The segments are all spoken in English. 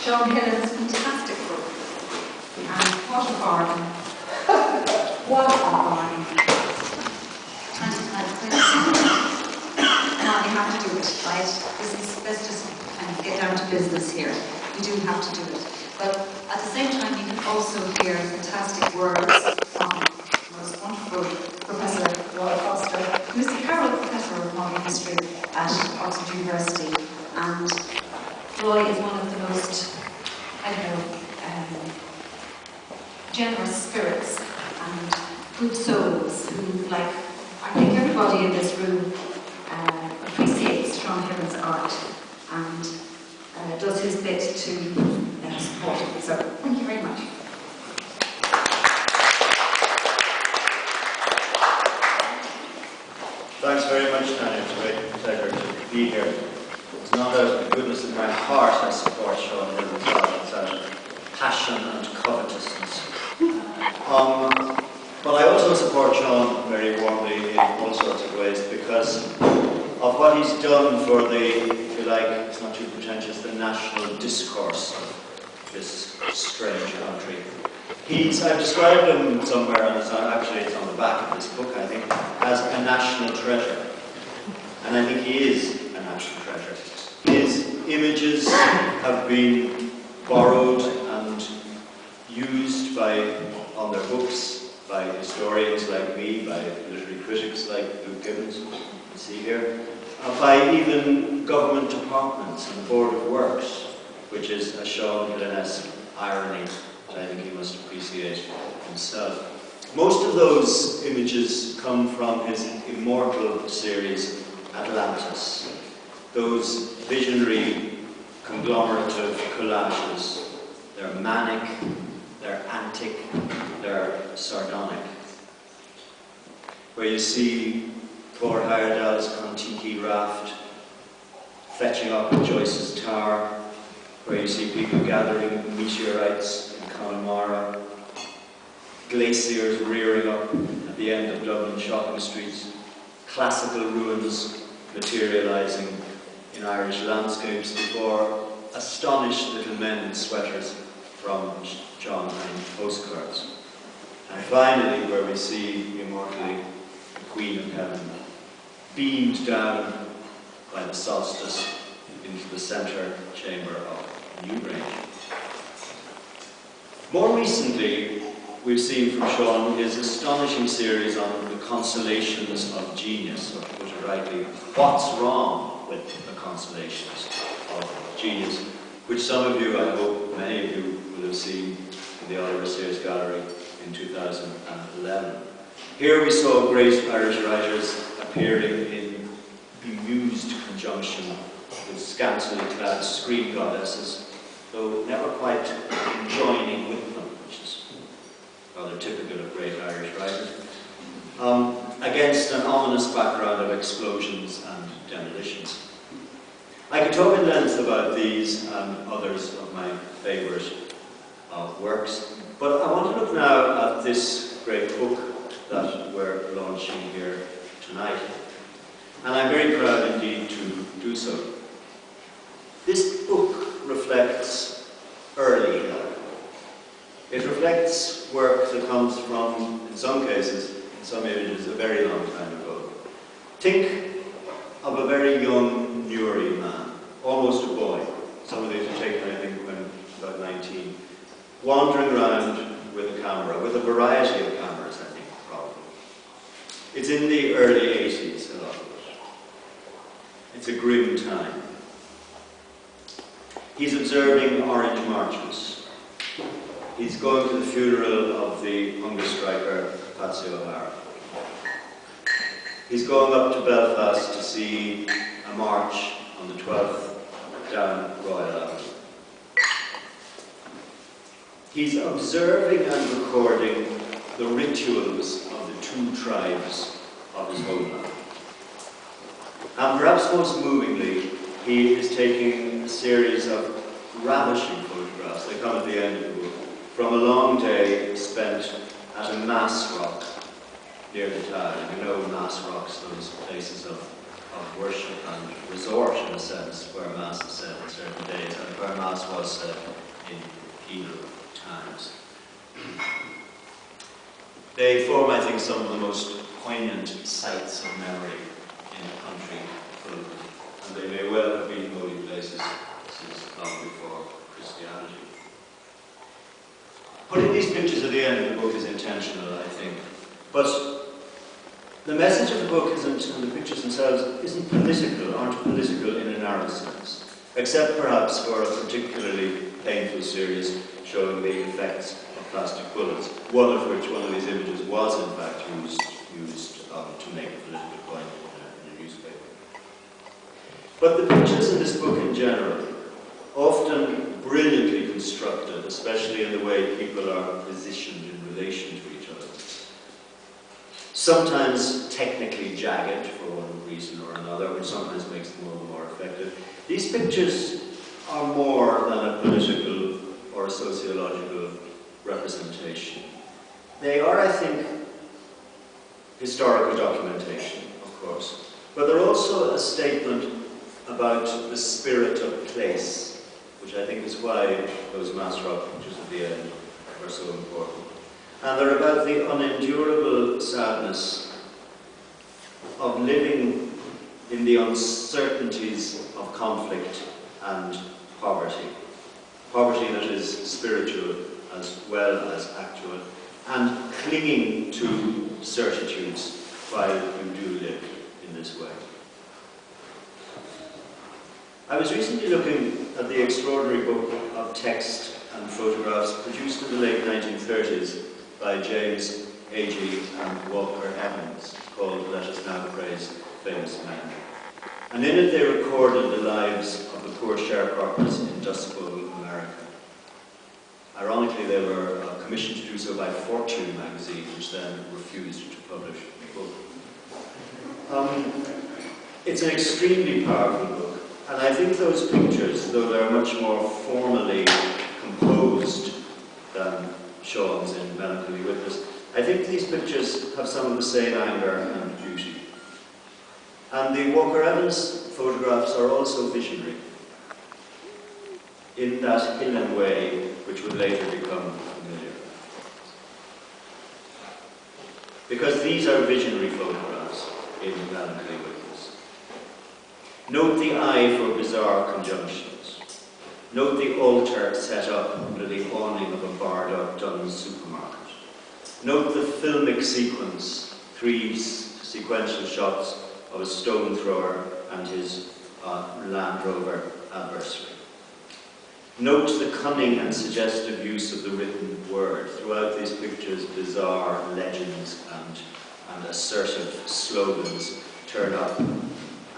Sean Hillen's fantastic book. And what a bargain. What a bargain. 25 quid. Now you have to do it, right? Let's just kind of get down to business here. You do have to do it. But at the same time, you can also hear fantastic words from the most wonderful Professor Roy Foster, who's the Carroll Professor of Modern History at Oxford University. And Roy is one of the most, I don't know, generous spirits and good souls who, like, I think everybody in this room appreciates Sean Hillen's art and does his bit to support it. So, thank you very much. Thanks very much, Tanya. It's a great pleasure to be here. It's not out of the goodness of my heart I support Sean Hillen's art. It's out of passion and covetousness. But I also support Sean very warmly in all sorts of ways because of what he's done for the, if you like, it's not too pretentious, the national discourse of this strange country. I've described him somewhere, and actually it's on the back of this book, I think, as a national treasure. And I think he is a national treasure. His images have been borrowed and used on their books by historians like me, by literary critics like Luke Gibbons, you can see here, by even government departments and the Board of Works, which is a Sean Hillen-esque irony that I think he must appreciate himself. Most of those images come from his immortal series, Atlantis. Those visionary, conglomerative collages. They're manic, they're antic, they're sardonic. Where you see Thor Heyerdahl's Kon-Tiki raft fetching up at Joyce's tower, where you see people gathering meteorites in Connemara, glaciers rearing up at the end of Dublin shopping streets, classical ruins materializing in Irish landscapes before astonished little men in sweaters from John Hine postcards. And finally, where we see immortally the Queen of Heaven beamed down by the solstice into the centre chamber of Newgrange. More recently, we've seen from Sean his astonishing series on the consolations of genius, or to put it rightly, what's wrong with the consolations of genius, which some of you, I hope many of you, will have seen in the Oliver Sears Gallery in 2011. Here we saw great Irish writers appearing in bemused conjunction with scantily clad screen goddesses, though never quite joining with them, which is rather typical of great Irish writers, against an ominous background of explosions and demolitions. I could talk in length about these and others of my favourite works, but I want to look now at this great book that we're launching here tonight. And I'm very proud indeed to do so. This book reflects early Hillen. It reflects work that comes from, in some cases, in some images, a very long time ago. Think of a very young Newry man, almost a boy, some of these were taken, I think, when about 19, wandering around with a camera, with a variety of cameras, I think, probably. It's in the early 80s, a lot of it. It's a grim time. He's observing orange marches. He's going to the funeral of the hunger striker, Patsy O'Hara. He's going up to Belfast to see a march on the 12th down Royal Avenue. He's observing and recording the rituals of the two tribes of his homeland. And perhaps most movingly, he is taking a series of ravishing photographs, they come at the end of the book, from a long day spent at a mass rock near the town. You know mass rocks, those places of of worship and resort, in a sense, where Mass is said on certain days, and where Mass was said in penal times. They form, I think, some of the most poignant sites of memory in a country full of them, and they may well have been holy places since long before Christianity. Putting these pictures at the end of the book is intentional, I think, but the message of the book isn't, and the pictures themselves, aren't political in a narrow sense, except perhaps for a particularly painful series showing the effects of plastic bullets, one of these images was in fact used to make a political point in a newspaper. But the pictures in this book in general, often brilliantly constructed, especially in the way people are positioned in relation to each other, sometimes technically jagged for one reason or another, which sometimes makes them all the more effective. These pictures are more than a political or a sociological representation. They are, I think, historical documentation, of course, but they're also a statement about the spirit of place, which I think is why those Mass rock pictures at the end are so important. And they're about the unendurable sadness of living in the uncertainties of conflict and poverty. Poverty that is spiritual as well as actual, and clinging to certitudes while you do live in this way. I was recently looking at the extraordinary book of text and photographs produced in the late 1930s by James Agee and Walker Evans, called Let Us Now Praise Famous Men. And in it they recorded the lives of the poor sharecroppers in Dust Bowl, America. Ironically, they were commissioned to do so by Fortune magazine, which then refused to publish the book. It's an extremely powerful book, and I think those pictures, though they're much more formally composed than Sean's in Melancholy Witness, I think these pictures have some of the same anger and beauty. And the Walker Evans photographs are also visionary, in that Hillen way, which would later become familiar. Because these are visionary photographs in Melancholy Witness. Note the eye for bizarre conjunctions. Note the altar set up under the awning of a barred-up Dunn's supermarket. Note the filmic sequence, 3 sequential shots of a stone thrower and his Land Rover adversary. Note the cunning and suggestive use of the written word. Throughout these pictures, bizarre legends and assertive slogans turn up,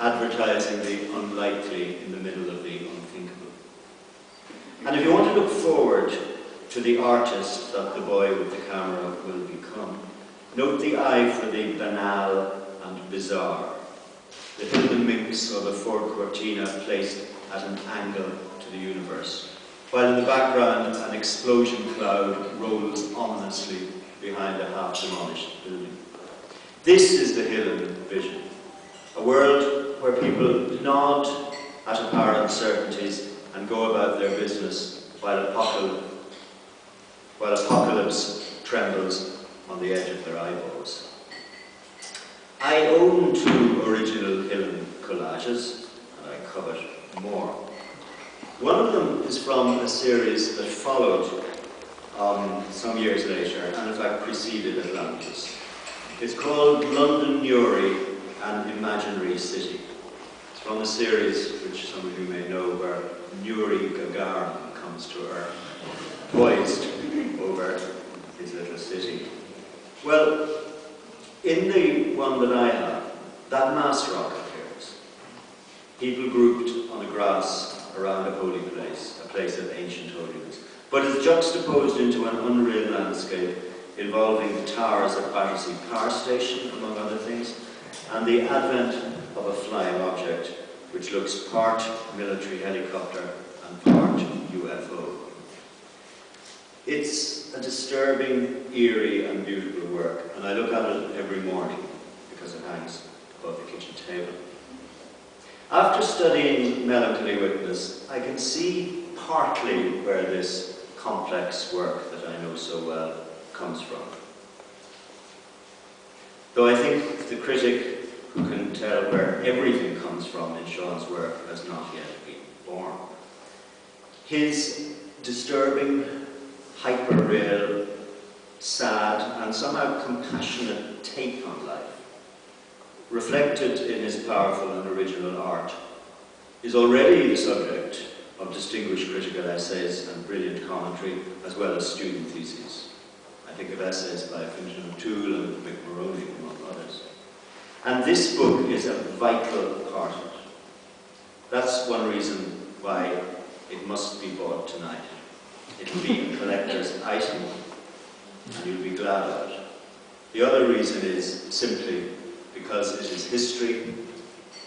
advertising the unlikely in the middle of the unthinkable. And if you want to look forward to the artist that the boy with the camera will become, note the eye for the banal and bizarre, the hidden minx or the Ford Cortina placed at an angle to the universe, while in the background an explosion cloud rolls ominously behind a half-demolished building. This is the Hillen vision, a world where people nod at apparent certainties and go about their business while apocalypse trembles on the edge of their eyeballs. I own 2 original Hillen collages, and I covet more. One of them is from a series that followed some years later, and in fact preceded Atlantis. It's called London, Newry, an Imaginary City. It's from a series which some of you may know, where Yuri Gagarin comes to Earth, poised over his little city. Well, in the one that I have, that Mass rock appears. People grouped on the grass around a holy place, a place of ancient holiness. But it's juxtaposed into an unreal landscape involving the towers at Battersea Power Station, among other things, and the advent of a flying object which looks part military helicopter and part UFO. It's a disturbing, eerie and beautiful work, and I look at it every morning because it hangs above the kitchen table. After studying Melancholy Witness, I can see partly where this complex work that I know so well comes from. Though I think the critic who can tell where everything comes from in Sean's work has not yet been born. His disturbing, hyper-real, sad, and somehow compassionate take on life, reflected in his powerful and original art, is already the subject of distinguished critical essays and brilliant commentary, as well as student theses. I think of essays by Fintan O'Toole and McMaroney, among others. And this book is a vital part of it. That's one reason why it must be bought tonight. It'll be a collector's item, and you'll be glad of it. The other reason is simply because it is history,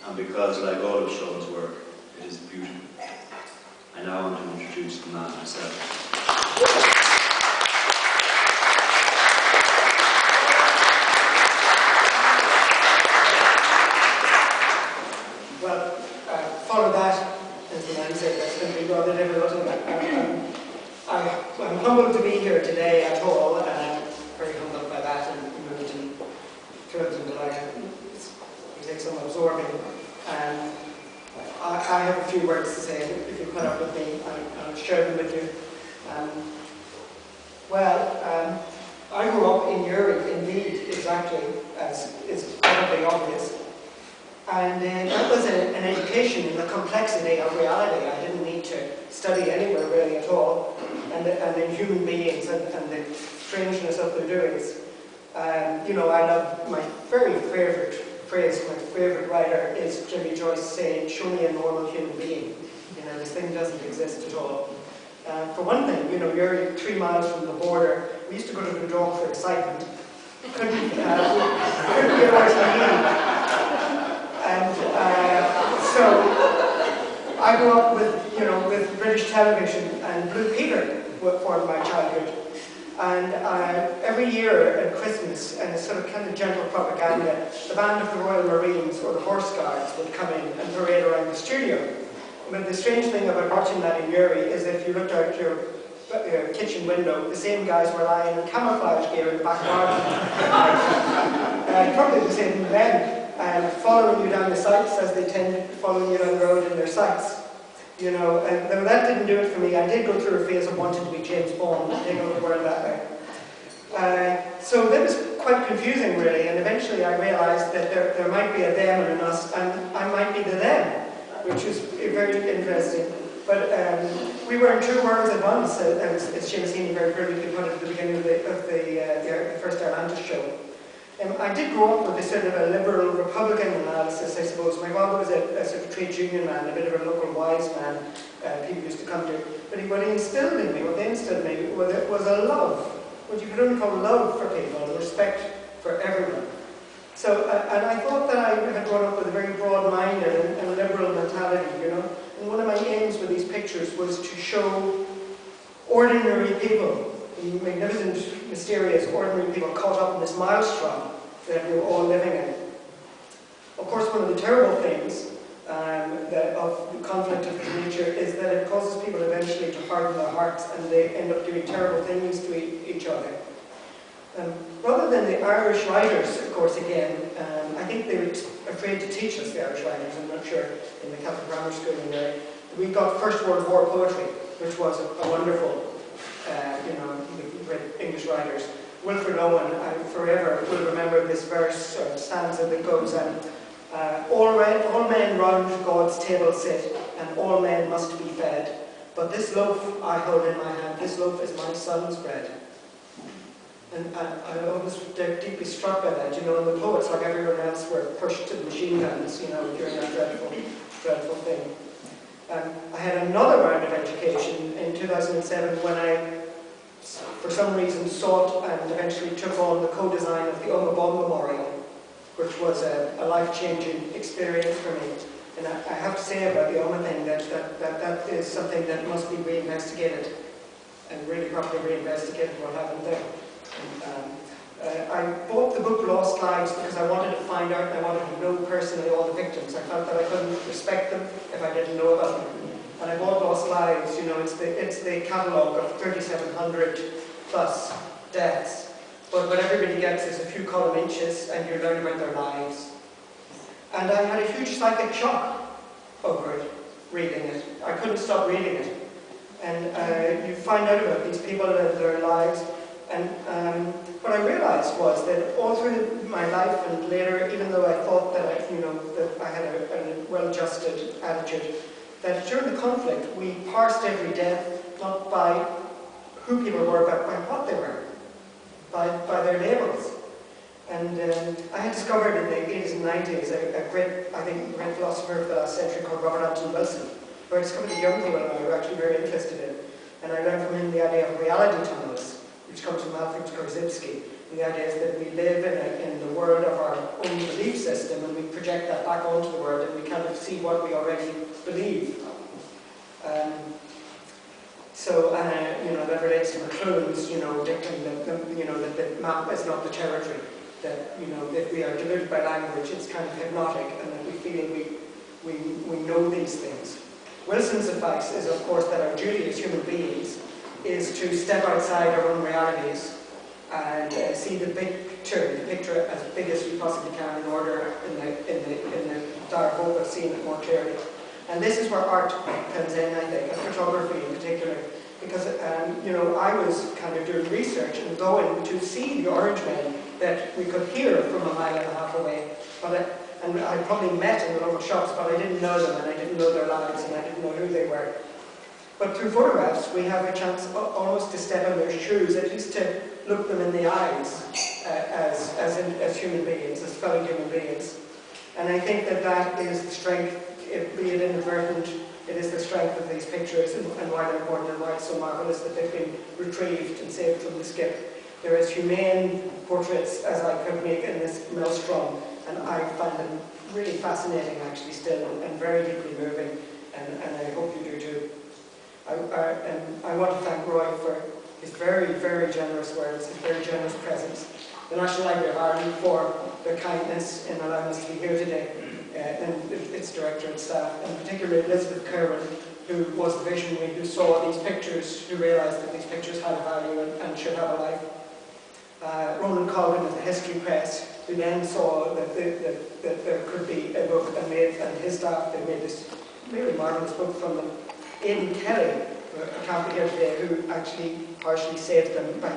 and because, like all of Sean's work, it is beautiful. I now want to introduce the man himself. Well, follow that, as the man said, that's going to be rather difficult. I'm humbled to be here today at all, and I'm very humbled by that, and moved and thrilled and delighted. It takes some absorbing. I have a few words to say. If you put up with me, I'll share them with you. I grew up in Uri, indeed, exactly, as is probably obvious. And that was an education in the complexity of reality. I didn't need to study anywhere really at all, and in human beings and the strangeness of their doings. You know, I love my very favourite phrase, my favourite writer is Jimmy Joyce saying, "Show me a normal human being." You know, this thing doesn't exist at all. For one thing, you know, you're 3 miles from the border. We used to go to the dog for excitement. Couldn't get away from me. And so I grew up with, you know, with British television, and Blue Peter formed my childhood. And every year at Christmas, and a sort of kind of gentle propaganda, the band of the Royal Marines or the Horse Guards would come in and parade around the studio. But the strange thing about watching that in Uri is if you looked out your kitchen window, the same guys were lying in camouflage gear in the back garden. Probably the same men, and following you down the sights as they tend following you down the road in their sights. You know, and that didn't do it for me. I did go through a phase of wanting to be James Bond and take over the world that way. So that was quite confusing, really, and eventually I realised that there might be a them and an us, and I might be the them, which is very interesting. But we were in two worlds at once, as Seamus Heaney very brilliantly put it at the beginning of the first Atlantis show. I did grow up with a sort of a liberal Republican analysis, I suppose. My father was a sort of trade union man, a bit of a local wise man, people used to come to. But what he instilled in me, what they instilled in me, was a love, what you could only call love for people, and respect for everyone. So, and I thought that I had grown up with a very broad-minded and liberal mentality, you know. And one of my aims with these pictures was to show ordinary people, magnificent, mysterious, ordinary people caught up in this maelstrom that we were all living in. Of course, one of the terrible things of the conflict of this nature is that it causes people eventually to harden their hearts, and they end up doing terrible things to each other. Rather than the Irish writers, of course, again, I think they were afraid to teach us, the Irish writers. I'm not sure, in the Catholic Grammar School in there. We got First World War poetry, which was a wonderful, you know, great English writers. Wilfred Owen, I forever will remember this verse or stanza that goes, all men round God's table sit, and all men must be fed. But this loaf I hold in my hand, this loaf is my son's bread. And I was deeply struck by that, you know, and the poets, like everyone else, were pushed to the machine guns, you know, during that dreadful thing. I had another round of education in 2007 when I, for some reason, sought and eventually took on the co-design of the Bomb Memorial, which was a life-changing experience for me. And I have to say about the Oma thing that is something that must be reinvestigated, and really properly reinvestigated what happened there. I bought the book Lost Lives because I wanted to find out and I wanted to know personally all the victims. I felt that I couldn't respect them if I didn't know about them. And I bought Lost Lives, you know, it's the catalogue of 3,700 plus deaths. But what everybody gets is a few column inches and you learn about their lives. And I had a huge psychic shock over it, reading it. I couldn't stop reading it. And you find out about these people and their lives. And what I realized was that all through my life and later, even though I thought that I had a well-adjusted attitude, that during the conflict we parsed every death not by who people were, but by what they were, by their labels. And I had discovered in the 80s and 90s a great, I think, great philosopher of the last century called Robert Anton Wilson, who I discovered the young people now were actually very interested in. And I learned from him the idea of reality tunnels, which comes from Alfred Korzybski. And the idea is that we live in the world of our own belief system and we project that back onto the world and we kind of see what we already believe. That relates to McLuhan's, dictum that the map is not the territory. That that we are deluded by language, it's kind of hypnotic, and that we feel we know these things. Wilson's advice is, of course, that our duty as human beings is to step outside our own realities and see the picture as big as we possibly can in order, in the dire hope of seeing it more clearly. And this is where art comes in, I think, and photography in particular, because I was kind of doing research and going to see the Orange Men that we could hear from a mile and a half away. And I probably met in the local shops, but I didn't know them, and I didn't know their lives, and I didn't know who they were. But through photographs, we have a chance almost to step in their shoes, at least to look them in the eyes as human beings, as fellow human beings. And I think that is the strength, be it inadvertent, it is the strength of these pictures and why they're important and why it's so marvellous that they've been retrieved and saved from the skip. They're as humane portraits as I could make in this maelstrom, and I find them really fascinating actually still, and very deeply moving, and I hope you do too. I want to thank Roy for his very, very generous words, his very generous presence, the National Library of Ireland for their kindness in allowing us to be here today, and its director and staff, and particularly Elizabeth Kerwin, who was the visionary, who saw these pictures, who realised that these pictures had a value and should have a life. Ronan Colvin of the History Press, who then saw that there could be a book, and his staff, they made this really marvellous book from them. Aidan Kelly, who can't be here today, who actually partially saved them by